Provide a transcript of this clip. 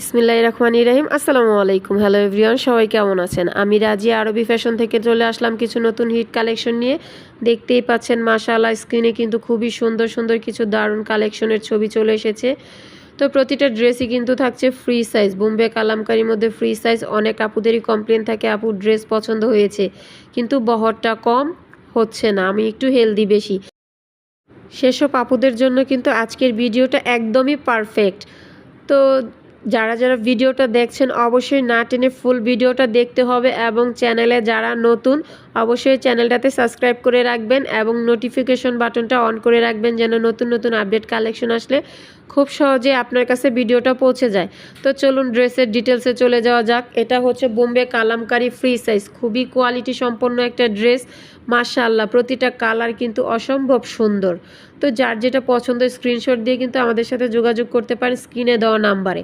বিসমিল্লাহির রহমানির রহিম। আসসালামু আলাইকুম। হ্যালো এভরিওয়ান, সবাই কেমন আছেন? আমি রাজিয়া আরবি ফ্যাশন থেকে চলে আসলাম কিছু নতুন হিট কালেকশন নিয়ে। দেখতেই পাচ্ছেন মাশাআল্লাহ, স্ক্রিনে কিন্তু খুবই সুন্দর সুন্দর কিছু দারুণ কালেকশনের ছবি চলে এসেছে। তো প্রতিটা ড্রেসই কিন্তু থাকছে ফ্রি সাইজ, বোম্বে কালামকারীর মধ্যে ফ্রি সাইজ। অনেক আপুদেরই কমপ্লেন থাকে আপুর ড্রেস পছন্দ হয়েছে কিন্তু বহরটা কম হচ্ছে না, আমি একটু হেলদি বেশি। সেসব আপুদের জন্য কিন্তু আজকের ভিডিওটা একদমই পারফেক্ট। তো যারা যারা ভিডিওটা দেখছেন অবশ্যই না টেনে ফুল ভিডিওটা দেখতে হবে, এবং চ্যানেলে যারা নতুন অবশ্যই চ্যানেলটাতে সাবস্ক্রাইব করে রাখবেন এবং নোটিফিকেশন বাটনটা অন করে রাখবেন, যেন নতুন নতুন আপডেট কালেকশন আসলে খুব সহজে আপনার কাছে ভিডিওটা পৌঁছে যায়। তো চলুন ড্রেসের ডিটেলসে চলে যাওয়া যাক। এটা হচ্ছে বোম্বে কালামকারী ফ্রি সাইজ, খুবই কোয়ালিটি সম্পন্ন একটা ড্রেস। মাশাআল্লাহ, প্রতিটা কালার কিন্তু অসম্ভব সুন্দর। তো যার যেটা পছন্দ স্ক্রিনশট দিয়ে কিন্তু আমাদের সাথে যোগাযোগ করতে পারেন স্ক্রিনে দেওয়া নাম্বারে।